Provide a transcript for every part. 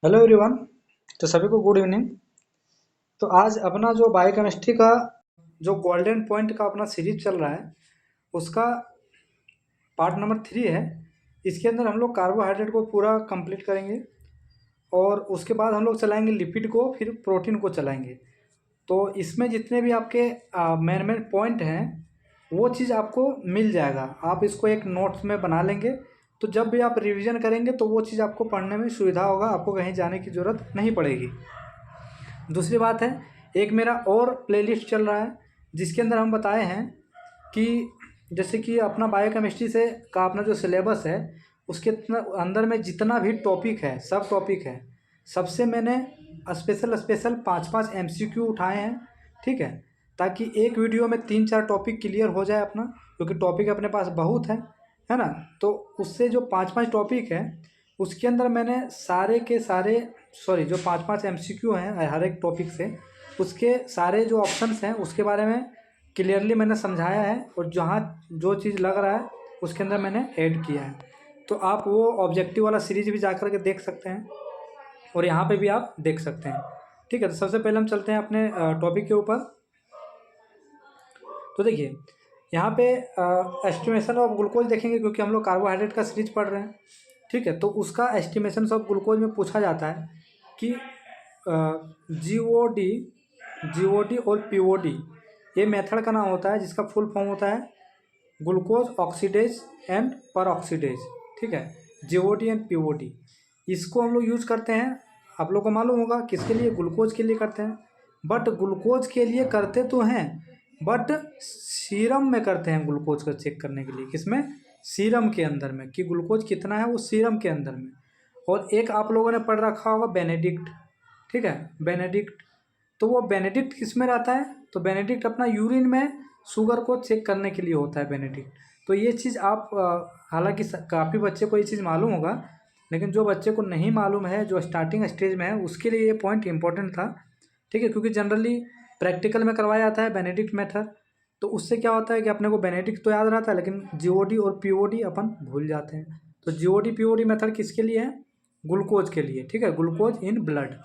Hello everyone. तो सभी को गुड इवनिंग। तो आज अपना जो बायोकेमिस्ट्री का जो गोल्डन पॉइंट का अपना सीरीज चल रहा है उसका पार्ट नंबर 3 है। इसके अंदर हम लोग कार्बोहाइड्रेट को पूरा कंप्लीट करेंगे और उसके बाद हम लोग चलाएंगे लिपिड को, फिर प्रोटीन को चलाएंगे। तो इसमें जितने भी आपके मेन मेन पॉइंट हैं वो चीज़ आपको मिल जाएगा। आप इसको एक नोट्स में बना लेंगे तो जब भी आप रिवीजन करेंगे तो वो चीज़ आपको पढ़ने में सुविधा होगा, आपको कहीं जाने की ज़रूरत नहीं पड़ेगी। दूसरी बात है, एक मेरा और प्लेलिस्ट चल रहा है जिसके अंदर हम बताए हैं कि जैसे कि अपना बायोकेमिस्ट्री से का अपना जो सिलेबस है उसके अंदर में जितना भी टॉपिक है, सब टॉपिक है, सबसे मैंने स्पेशल स्पेशल 5-5 MCQ उठाए हैं। ठीक है, ताकि एक वीडियो में 3-4 टॉपिक क्लियर हो जाए अपना, क्योंकि टॉपिक अपने पास बहुत है ना। तो उससे जो 5-5 टॉपिक है उसके अंदर मैंने सारे के सारे जो 5-5 MCQ हैं हर एक टॉपिक से, उसके सारे जो ऑप्शंस हैं उसके बारे में क्लियरली मैंने समझाया है और जहाँ जो चीज़ लग रहा है उसके अंदर मैंने ऐड किया है। तो आप वो ऑब्जेक्टिव वाला सीरीज भी जा कर के देख सकते हैं और यहाँ पे भी आप देख सकते हैं। ठीक है, तो सबसे पहले हम चलते हैं अपने टॉपिक के ऊपर। तो देखिए यहाँ पे एस्टिमेशन ऑफ ग्लूकोज देखेंगे, क्योंकि हम लोग कार्बोहाइड्रेट का सीरीज पढ़ रहे हैं। ठीक है, तो उसका एस्टिमेशन ऑफ ग्लूकोज में पूछा जाता है कि जीओडी और पीओडी, ये मेथड का नाम होता है जिसका फुल फॉर्म होता है ग्लूकोज ऑक्सीडेज एंड पर ऑक्सीडेज। ठीक है, जीओडी एंड पीओडी, इसको हम लोग यूज करते हैं। आप लोग को मालूम होगा किसके लिए, ग्लूकोज के लिए करते हैं। बट ग्लूकोज के लिए करते तो हैं, बट सीरम में करते हैं ग्लूकोज को चेक करने के लिए। किसमें? सीरम के अंदर में, कि ग्लूकोज कितना है वो सीरम के अंदर में। और एक आप लोगों ने पढ़ रखा होगा बेनेडिक्ट। ठीक है, बेनेडिक्ट, तो वो बेनेडिक्ट किस में रहता है? तो बेनेडिक्ट अपना यूरिन में शुगर को चेक करने के लिए होता है बेनेडिक्ट। तो ये चीज़ आप हालांकि काफ़ी बच्चे को ये चीज़ मालूम होगा, लेकिन जो बच्चे को नहीं मालूम है, जो स्टार्टिंग स्टेज में है, उसके लिए ये पॉइंट इंपॉर्टेंट था। ठीक है, क्योंकि जनरली प्रैक्टिकल में करवाया जाता है बेनेडिक्ट मेथड। तो उससे क्या होता है कि अपने को बेनेडिक्ट तो याद रहता है लेकिन जीओडी और पीओडी अपन भूल जाते हैं। तो जीओडी पीओडी मेथड किसके लिए है? ग्लूकोज के लिए। ठीक है, ग्लूकोज इन ब्लड।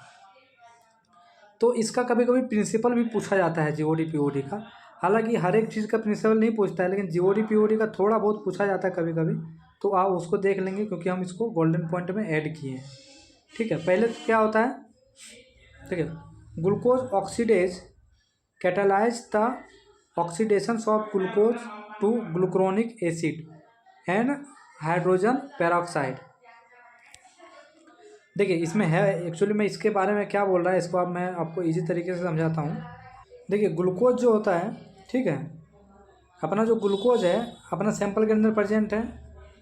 तो इसका कभी कभी प्रिंसिपल भी पूछा जाता है जीओडी पीओडी का। हालांकि हर एक चीज़ का प्रिंसिपल नहीं पूछता है, लेकिन जीओडी पीओडी का थोड़ा बहुत पूछा जाता है कभी कभी। तो आप उसको देख लेंगे क्योंकि हम इसको गोल्डन पॉइंट में ऐड किए हैं। ठीक है, पहले तो क्या होता है, ठीक है, glucose oxidase catalyse the oxidation of glucose to glucuronic acid and hydrogen peroxide. देखिए इसमें है, एक्चुअली मैं इसके बारे में क्या बोल रहा है इसको अब मैं आपको इजी तरीके से समझाता हूँ। देखिए ग्लूकोज जो होता है, ठीक है, अपना जो ग्लूकोज है अपना सैंपल के अंदर प्रेजेंट है।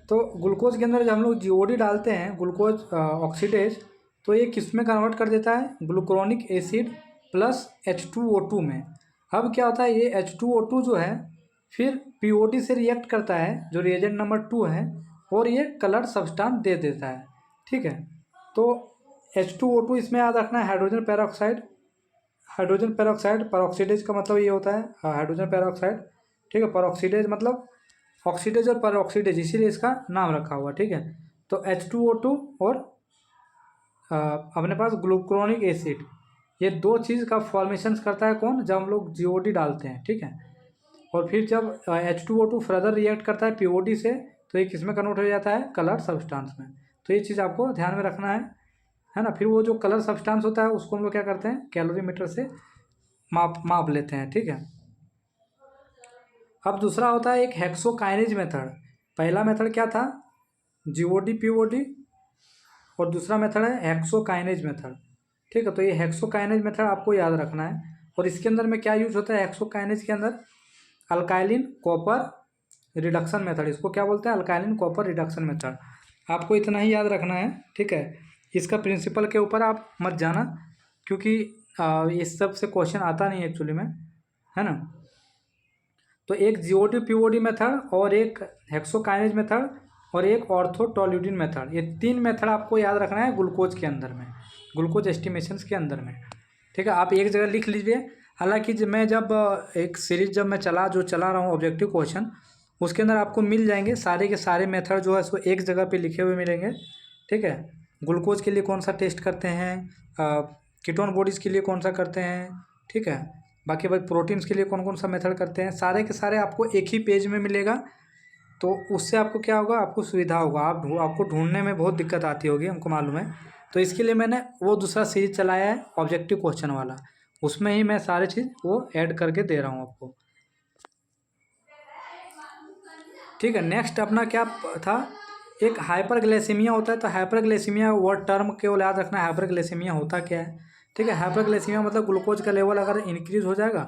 तो ग्लूकोज के अंदर जब हम लोग जीओडी डालते हैं ग्लूकोज ऑक्सीडेज, तो ये किस में कन्वर्ट कर देता है? ग्लूक्रोनिक एसिड प्लस H2O2 में। अब क्या होता है, ये H2O2 जो है फिर पीओडी से रिएक्ट करता है जो रिएजेंट नंबर 2 है, और ये कलर सब्सटेंस दे देता है। ठीक है, तो H2O2 इसमें याद रखना है hydrogen peroxide. Hydrogen peroxide, peroxidase का मतलब ये होता है हाइड्रोजन पेरोक्साइड। ठीक है, पेरोक्सीडेज मतलब ऑक्सीडेज और पेरोक्सीडेज, इसीलिए इसका नाम रखा हुआ। ठीक है, तो H2O2 और अपने पास ग्लूक्रोनिक एसिड, ये दो चीज़ का फॉर्मेशन करता है कौन? जब हम लोग जीओडी डालते हैं। ठीक है, और फिर जब H2O2 फर्दर रिएक्ट करता है पीओडी से, तो ये किस में कन्वर्ट हो जाता है? कलर सब्सटेंस में। तो ये चीज़ आपको ध्यान में रखना है ना। फिर वो जो कलर सब्सटेंस होता है उसको हम लोग क्या करते हैं? कैलोरीमीटर से माप लेते हैं। ठीक है, अब दूसरा होता है एक हेक्सोकाइनेज मेथड। पहला मेथड क्या था? जीओडी पीओडी, और दूसरा मेथड है हेक्सोकाइनेज मेथड। ठीक है, तो ये हेक्सोकाइनेज मेथड आपको याद रखना है। और इसके अंदर में क्या यूज होता है हेक्सोकाइनेज के अंदर? अल्काइलिन कॉपर रिडक्शन मेथड। इसको क्या बोलते हैं? अल्काइलिन कॉपर रिडक्शन मेथड। आपको इतना ही याद रखना है। ठीक है, इसका प्रिंसिपल के ऊपर आप मत जाना, क्योंकि इस सब से क्वेश्चन आता नहीं एक्चुअली में, है ना। तो एक जीओडी पीओडी मेथड और एक हेक्सोकाइनेज मेथड और एक ऑर्थोटोल्यूडिन मेथड, ये 3 मेथड आपको याद रखना है ग्लूकोज के अंदर में, ग्लूकोज एस्टिमेशंस के अंदर में। ठीक है, आप एक जगह लिख लीजिए। हालांकि जब एक सीरीज जब मैं चला रहा हूँ ऑब्जेक्टिव क्वेश्चन, उसके अंदर आपको मिल जाएंगे सारे के सारे मेथड जो है इसको एक जगह पे लिखे हुए मिलेंगे। ठीक है, ग्लूकोज के लिए कौन सा टेस्ट करते हैं, कीटोन बॉडीज़ के लिए कौन सा करते हैं, ठीक है। बाकी भाई प्रोटीन्स के लिए कौन कौन सा मेथड करते हैं, सारे के सारे आपको एक ही पेज में मिलेगा। तो उससे आपको क्या होगा, आपको सुविधा होगा, आपको ढूंढने में बहुत दिक्कत आती होगी, हमको मालूम है। तो इसके लिए मैंने वो दूसरा सीरीज चलाया है ऑब्जेक्टिव क्वेश्चन वाला, उसमें ही मैं सारी चीज़ वो ऐड करके दे रहा हूँ आपको, ठीक है। नेक्स्ट अपना क्या था, एक हाइपरग्लाइसीमिया होता है। तो हाइपरग्लाइसीमिया वर्ड टर्म केवल याद रखना है, हाइपरग्लाइसीमिया होता क्या है, ठीक है। हाइपरग्लाइसीमिया मतलब ग्लूकोज का लेवल अगर इंक्रीज हो जाएगा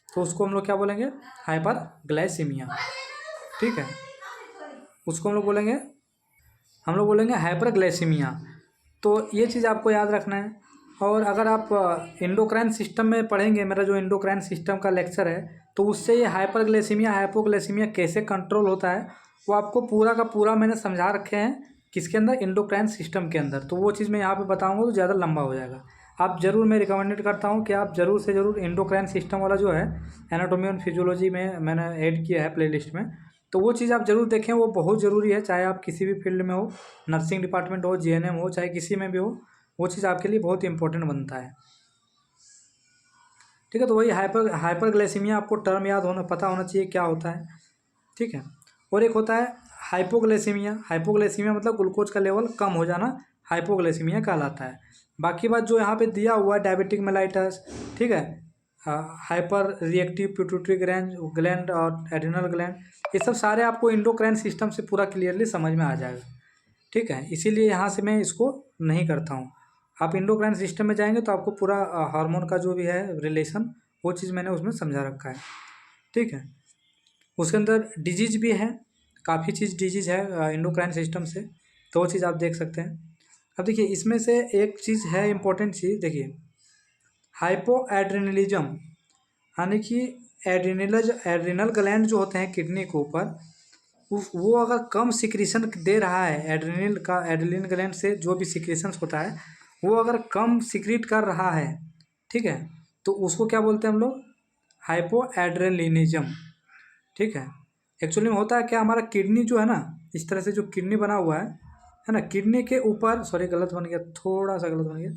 तो उसको हम लोग क्या बोलेंगे, हाइपरग्लाइसीमिया, ठीक है। उसको हम लोग बोलेंगे हाइपरग्लाइसीमिया। तो ये चीज़ आपको याद रखना है। और अगर आप एंडोक्राइन सिस्टम में पढ़ेंगे, मेरा जो एंडोक्राइन सिस्टम का लेक्चर है, तो उससे ये हाइपरग्लाइसीमिया हाइपोग्लाइसीमिया कैसे कंट्रोल होता है वो आपको पूरा का पूरा मैंने समझा रखे हैं, किसके अंदर, एंडोक्राइन सिस्टम के अंदर। तो वो चीज़ मैं यहाँ पे बताऊँगा तो ज़्यादा लंबा हो जाएगा। आप ज़रूर, मैं रिकमेंडेड करता हूँ कि आप ज़रूर से ज़रूर एंडोक्राइन सिस्टम वाला जो है एनाटॉमी एंड फिजियोलॉजी में मैंने ऐड किया है प्लेलिस्ट में, तो वो चीज़ आप ज़रूर देखें, वो बहुत ज़रूरी है। चाहे आप किसी भी फील्ड में हो, नर्सिंग डिपार्टमेंट हो, जीएनएम हो, चाहे किसी में भी हो, वो चीज़ आपके लिए बहुत इंपॉर्टेंट बनता है, ठीक है। तो वही हाइपरग्लाइसीमिया आपको टर्म याद होना, पता होना चाहिए क्या होता है, ठीक है। और एक होता है हाइपोग्लाइसीमिया। हाइपोग्लाइसीमिया मतलब ग्लूकोज का लेवल कम हो जाना, हाइपोग्लाइसीमिया कहलाता है। बाकी बात जो यहाँ पे दिया हुआ है, डायबिटिक मेलाइटस, ठीक है, हाइपर रिएक्टिव पिट्यूटरी ग्लैंड और एड्रिनल ग्लैंड, ये सब सारे आपको एंडोक्राइन सिस्टम से पूरा क्लियरली समझ में आ जाएगा, ठीक है। इसीलिए यहाँ से मैं इसको नहीं करता हूँ। आप एंडोक्राइन सिस्टम में जाएंगे तो आपको पूरा हार्मोन का जो भी है रिलेशन, वो चीज़ मैंने उसमें समझा रखा है, ठीक है। उसके अंदर डिजीज भी है, काफ़ी चीज़ डिजीज है एंडोक्राइन सिस्टम से, तो वो चीज़ आप देख सकते हैं। अब देखिए इसमें से एक चीज़ है इंपॉर्टेंट चीज़, देखिए हाइपो एड्रेनलिज्म, यानी कि एड्रिनल ग्लैंड जो होते हैं किडनी के ऊपर, वो अगर कम सिक्रीशन दे रहा है, एड्रिनल ग्लैंड से जो भी सिक्रीशन होता है वो अगर कम सिक्रीट कर रहा है, ठीक है, तो उसको क्या बोलते हैं हम लोग, हाइपो एड्रेनलिज्म, ठीक है। एक्चुअली में होता है क्या, हमारा किडनी जो है ना, इस तरह से जो किडनी बना हुआ है ना, किडनी के ऊपर, सॉरी गलत बन गया, थोड़ा सा गलत बन गया,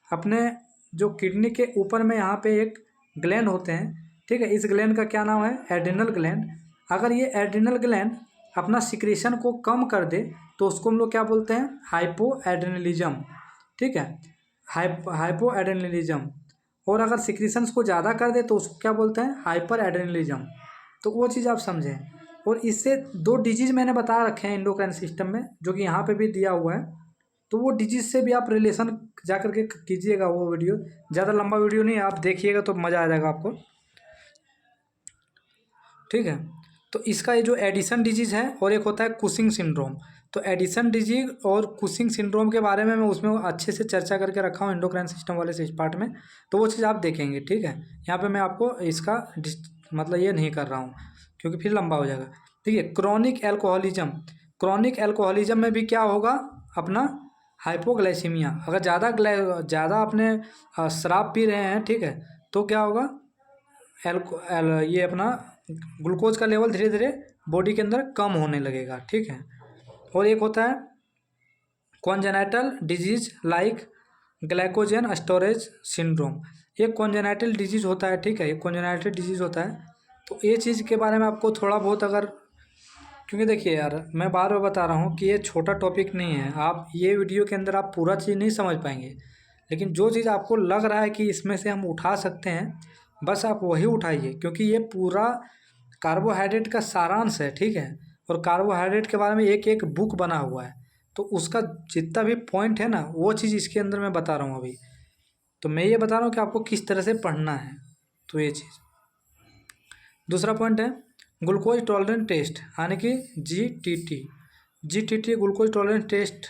अपने जो किडनी के ऊपर में यहाँ पे एक ग्लैंड होते हैं, ठीक है। इस ग्लैंड का क्या नाम है, एड्रिनल ग्लैंड। अगर ये एड्रिनल ग्लैंड अपना सिक्रेशन को कम कर दे तो उसको हम लोग क्या बोलते हैं, हाइपो एड्रेनलिज्म, ठीक है, हाइपो एड्रेनलिज्म। और अगर सिक्रेशंस को ज़्यादा कर दे तो उसको क्या बोलते हैं, हाइपर एड्रेनलिज्म। तो वो चीज़ आप समझें। और इससे दो डिजीज मैंने बता रखे हैं एंडोक्राइन सिस्टम में, जो कि यहाँ पे भी दिया हुआ है, तो वो डिजीज से भी आप रिलेशन जा करके कीजिएगा। वो वीडियो ज़्यादा लंबा वीडियो नहीं है, आप देखिएगा तो मज़ा आ जाएगा आपको, ठीक है। तो इसका ये जो एडिसन डिजीज है, और एक होता है कुशिंग सिंड्रोम। तो एडिसन डिजीज और कुशिंग सिंड्रोम के बारे में मैं उसमें अच्छे से चर्चा करके रखा हूँ एंडोक्राइन सिस्टम वाले से पार्ट में, तो वो चीज़ आप देखेंगे, ठीक है। यहाँ पे मैं आपको इसका मतलब ये नहीं कर रहा हूँ क्योंकि फिर लंबा हो जाएगा, ठीक है। क्रॉनिक एल्कोहलिज्म, क्रॉनिक एल्कोहलिज्म में भी क्या होगा, अपना हाइपोग्लाइसीमिया। अगर ज़्यादा अपने शराब पी रहे हैं, ठीक है, तो क्या होगा, ये अपना ग्लूकोज का लेवल धीरे धीरे बॉडी के अंदर कम होने लगेगा, ठीक है। और एक होता है congenital disease like glycogen storage syndrome. ये कॉन्जेनाइटल डिजीज होता है, ठीक है, ये कॉन्जेनाइटल डिजीज होता है। तो ये चीज़ के बारे में आपको थोड़ा बहुत अगर, क्योंकि देखिए यार मैं बार बार बता रहा हूँ कि ये छोटा टॉपिक नहीं है, आप ये वीडियो के अंदर आप पूरा चीज़ नहीं समझ पाएंगे, लेकिन जो चीज़ आपको लग रहा है कि इसमें से हम उठा सकते हैं, बस आप वही उठाइए, क्योंकि ये पूरा कार्बोहाइड्रेट का सारांश है, ठीक है। और कार्बोहाइड्रेट के बारे में एक एक बुक बना हुआ है, तो उसका जितना भी पॉइंट है ना, वो चीज़ इसके अंदर मैं बता रहा हूँ अभी। तो मैं ये बता रहा हूँ कि आपको किस तरह से पढ़ना है, तो ये चीज़। दूसरा पॉइंट है ग्लूकोज टॉलरेंस टेस्ट, यानी कि GTT ग्लूकोज टॉलरेंस टेस्ट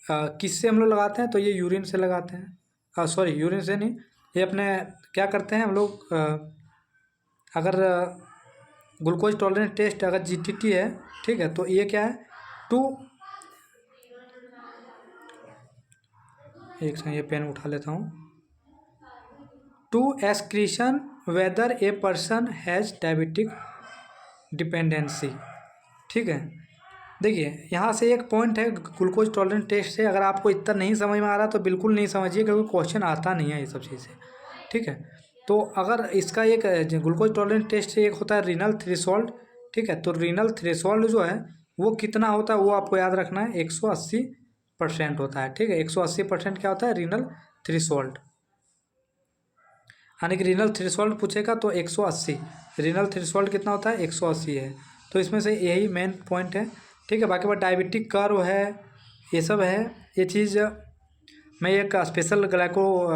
किससे हम लोग लगाते हैं, तो ये यूरिन से लगाते हैं, सॉरी यूरिन से नहीं, ये अपने क्या करते हैं हम लोग, अगर ग्लूकोज टॉलरेंस टेस्ट अगर GTT है, ठीक है, तो ये क्या है, एक सेकंड ये पेन उठा लेता हूँ, to excretion whether a person has diabetic dependency, ठीक है। देखिए यहाँ से एक पॉइंट है ग्लूकोज टॉलरेंस टेस्ट से, अगर आपको इतना नहीं समझ में आ रहा तो बिल्कुल नहीं समझिए, क्योंकि क्वेश्चन आता नहीं है ये सब चीज़ें, ठीक है। तो अगर इसका एक ग्लूकोज टॉलरेंस टेस्ट से एक होता है रीनल थ्रेशोल्ड, ठीक है। तो रीनल थ्रेशोल्ड जो है वो कितना होता है वो आपको याद रखना है, 180% होता है, ठीक है। 180% क्या होता है? Renal threshold. यानी कि रीनल थ्रेशोल्ड पूछेगा तो 180, रीनल थ्रेशोल्ड कितना होता है? 180 है। तो इसमें से यही मेन पॉइंट है, ठीक है। बाकी बात डायबिटिक कर्व है, ये सब है। ये चीज़ मैं एक स्पेशल ग्लाइको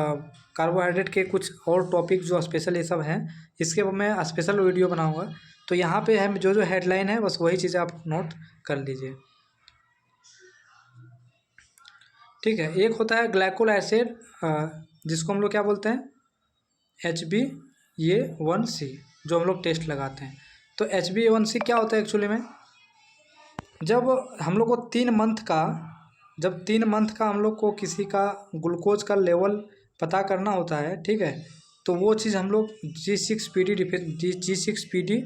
कार्बोहाइड्रेट के कुछ और टॉपिक जो स्पेशल ये सब हैं, इसके मैं स्पेशल वीडियो बनाऊंगा। तो यहाँ पे है जो जो हेडलाइन है बस वही चीज़ें आप नोट कर लीजिए, ठीक है। एक होता है ग्लाइकोल एसिड, जिसको हम लोग क्या बोलते हैं? HbA1c, जो हम लोग टेस्ट लगाते हैं। तो HbA1c क्या होता है एक्चुअली में? जब हम लोग को 3 मंथ का हम लोग को किसी का ग्लूकोज का लेवल पता करना होता है, ठीक है। तो वो चीज़ हम लोग G6PD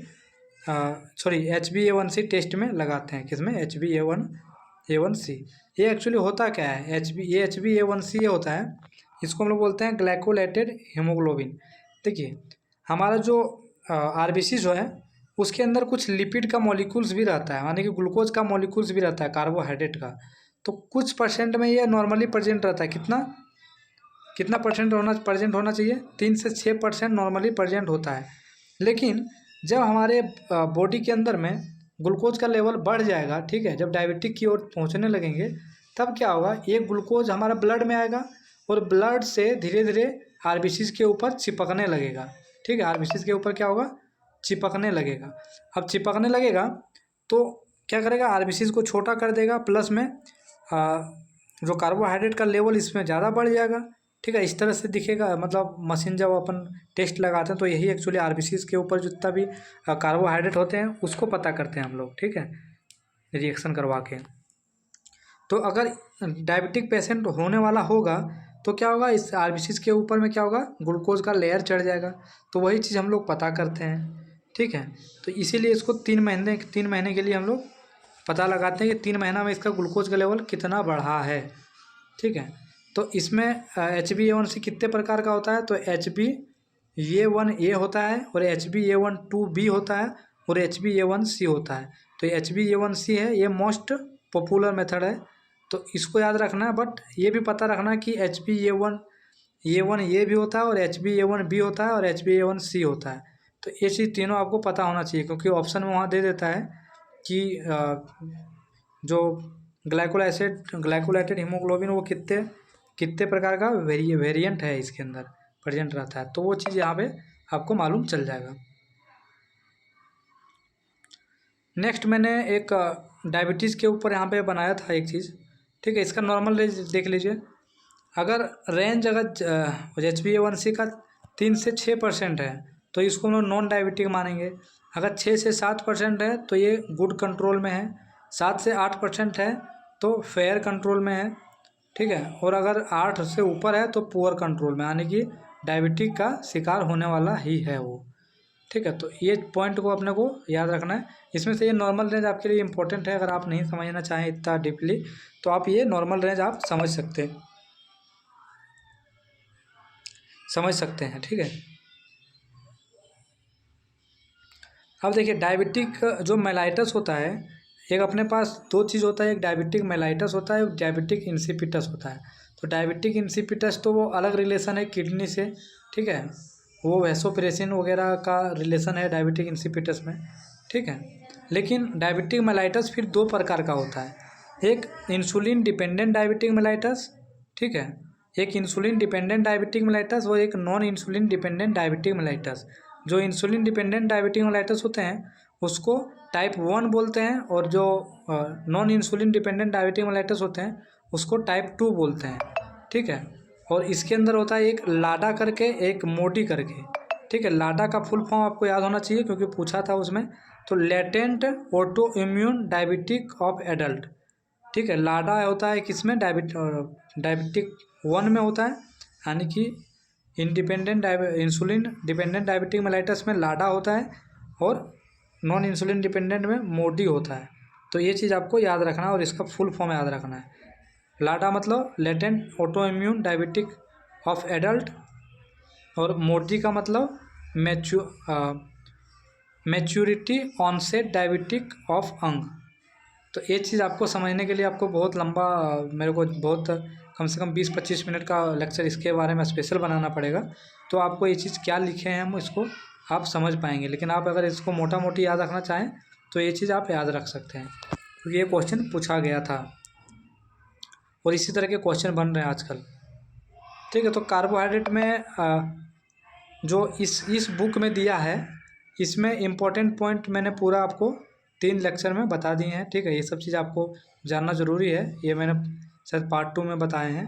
सॉरी HbA1c टेस्ट में लगाते हैं। किसमें? HbA1c। ये एक्चुअली होता क्या है? HbA1c ये होता है, इसको हम लोग बोलते हैं ग्लाइकोलेटेड हीमोग्लोबिन। देखिए हमारा जो RBC जो है उसके अंदर कुछ लिपिड का मॉलिक्यूल्स भी रहता है, यानी कि ग्लूकोज का मॉलिक्यूल्स भी रहता है, कार्बोहाइड्रेट का। तो कुछ परसेंट में ये नॉर्मली प्रेजेंट रहता है। कितना परसेंट प्रेजेंट होना चाहिए? 3 से 6% नॉर्मली प्रेजेंट होता है। लेकिन जब हमारे बॉडी के अंदर में ग्लूकोज का लेवल बढ़ जाएगा, ठीक है, जब डायबिटिक की ओर पहुंचने लगेंगे, तब क्या होगा? ये ग्लूकोज हमारा ब्लड में आएगा और ब्लड से धीरे धीरे RBCs के ऊपर चिपकने लगेगा, ठीक है। RBCs के ऊपर क्या होगा? चिपकने लगेगा। अब चिपकने लगेगा तो क्या करेगा? RBCs को छोटा कर देगा, प्लस में जो कार्बोहाइड्रेट का लेवल इसमें ज़्यादा बढ़ जाएगा, ठीक है। इस तरह से दिखेगा, मतलब मशीन जब अपन टेस्ट लगाते हैं तो यही एक्चुअली RBCs के ऊपर जितना भी कार्बोहाइड्रेट होते हैं उसको पता करते हैं हम लोग, ठीक है, रिएक्शन करवा के। तो अगर डायबिटिक पेशेंट होने वाला होगा तो क्या होगा? इस RBCs के ऊपर में क्या होगा? ग्लूकोज का लेयर चढ़ जाएगा। तो वही चीज़ हम लोग पता करते हैं, ठीक है। तो इसीलिए इसको 3 महीने के लिए हम लोग पता लगाते हैं कि 3 महीना में इसका ग्लूकोज का लेवल कितना बढ़ा है, ठीक है। तो इसमें HbA1c कितने प्रकार का होता है? तो HbA1a होता है और HbA12b होता है और HbA1c होता है। तो HbA1c है, ये मोस्ट पॉपुलर मेथड है, तो इसको याद रखना है। बट ये भी पता रखना है कि HbA1a भी होता है और HbA1b होता है और HbA1c होता है। तो ये चीज़ तीनों आपको पता होना चाहिए, क्योंकि ऑप्शन में वहाँ दे देता है कि जो ग्लाइकोलाइटेड हीमोग्लोबिन वो कितने प्रकार का वेरिएंट है इसके अंदर प्रेजेंट रहता है। तो वो चीज़ यहाँ पे आपको मालूम चल जाएगा। नेक्स्ट मैंने एक डायबिटीज़ के ऊपर यहाँ पे बनाया था एक चीज़, ठीक है। इसका नॉर्मल रेंज देख लीजिए। अगर रेंज HbA1c का 3 से 6% है तो इसको हम लोग नॉन डायबिटिक मानेंगे। अगर 6 से 7% है तो ये गुड कंट्रोल में है, 7 से 8% है तो फेयर कंट्रोल में है, ठीक है। और अगर 8 से ऊपर है तो पुअर कंट्रोल में, यानी कि डायबिटिक का शिकार होने वाला ही है वो, ठीक है। तो ये पॉइंट को अपने को याद रखना है। इसमें से ये नॉर्मल रेंज आपके लिए इंपॉर्टेंट है। अगर आप नहीं समझना चाहें इतना डीपली तो आप ये नॉर्मल रेंज आप समझ सकते हैं, ठीक है। अब देखिए डायबिटिक जो मेलाइटस होता है, एक अपने पास 2 चीज़ होता है, एक डायबिटिक मेलाइटस होता है, एक डायबिटिक इंसिपिटस होता है। तो डायबिटिक इंसिपिटस तो वो अलग रिलेशन है किडनी से, ठीक है, वो वैसोप्रेसिन वगैरह का रिलेशन है डायबिटिक इंसिपिटस में, ठीक है। लेकिन डायबिटिक मेलाइटस फिर 2 प्रकार का होता है, एक इंसुलिन डिपेंडेंट डायबिटिक मेलाइटस, ठीक है, एक इंसुलिन डिपेंडेंट डायबिटिक मेलाइटस और एक non insulin dependent diabetic mellitus. जो इंसुलिन डिपेंडेंट डायबिटिक मेलाइटस होते हैं उसको टाइप 1 बोलते हैं, और जो non insulin dependent diabetic mellitus होते हैं उसको टाइप 2 बोलते हैं, ठीक है। और इसके अंदर होता है एक लाडा करके, एक मोडी करके, ठीक है। लाडा का फुल फॉर्म आपको याद होना चाहिए क्योंकि पूछा था उसमें। तो latent auto immune diabetic of adult, ठीक है। लाडा होता है किसमें? डायबिटिक 1 में होता है, यानी कि इंसुलिन डिपेंडेंट डायबिटिक मेलाइटस में लाडा होता है और नॉन इंसुलिन डिपेंडेंट में मोडी होता है। तो ये चीज़ आपको याद रखना है और इसका फुल फॉर्म याद रखना है। लाडा मतलब latent auto immune diabetic of adult, और मोर्जी का मतलब मैच्योरिटी ऑनसेट डायबिटिक ऑफ अंग। तो ये चीज़ आपको समझने के लिए आपको बहुत लंबा, मेरे को बहुत कम से कम 20-25 मिनट का लेक्चर इसके बारे में स्पेशल बनाना पड़ेगा। तो आपको ये चीज़ क्या लिखे हैं हम इसको आप समझ पाएंगे, लेकिन आप अगर इसको मोटा मोटी याद रखना चाहें तो ये चीज़ आप याद रख सकते हैं, क्योंकि ये क्वेश्चन पूछा गया था और इसी तरह के क्वेश्चन बन रहे हैं आजकल। ठीक है, तो कार्बोहाइड्रेट में जो इस बुक में दिया है, इसमें इम्पोर्टेंट पॉइंट मैंने पूरा आपको 3 लेक्चर में बता दिए हैं। ठीक है, ये सब चीज़ आपको जानना ज़रूरी है, ये मैंने शायद पार्ट 2 में बताए हैं।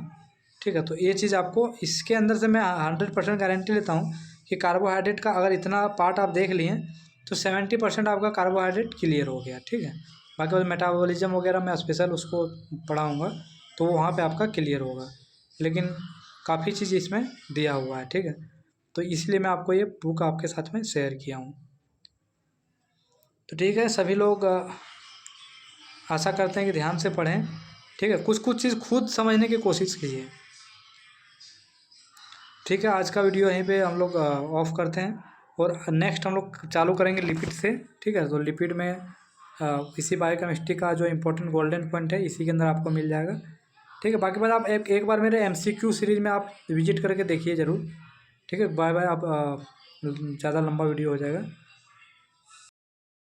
ठीक है, तो ये चीज़ आपको इसके अंदर से मैं 100% गारंटी लेता हूँ कि कार्बोहाइड्रेट का अगर इतना पार्ट आप देख लिए तो 70% आपका कार्बोहाइड्रेट क्लियर हो गया। ठीक है, बाकी मेटाबॉलिज्म वगैरह मैं स्पेशल उसको पढ़ाऊँगा तो वहाँ पर आपका क्लियर होगा, लेकिन काफ़ी चीज़ इसमें दिया हुआ है। ठीक है, तो इसलिए मैं आपको ये बुक आपके साथ में शेयर किया हूँ। तो ठीक है, सभी लोग आशा करते हैं कि ध्यान से पढ़ें। ठीक है, कुछ कुछ चीज़ खुद समझने की कोशिश कीजिए। ठीक है, आज का वीडियो यहीं पे हम लोग ऑफ करते हैं और नेक्स्ट हम लोग चालू करेंगे लिपिड से। ठीक है, तो लिपिड में इसी बायोकेमिस्ट्री का जो इम्पोर्टेंट गोल्डन पॉइंट है इसी के अंदर आपको मिल जाएगा। ठीक है, बाकी बात आप एक बार मेरे MCQ सीरीज़ में आप विजिट करके देखिए ज़रूर। ठीक है, बाय बाय। आप ज़्यादा लंबा वीडियो हो जाएगा।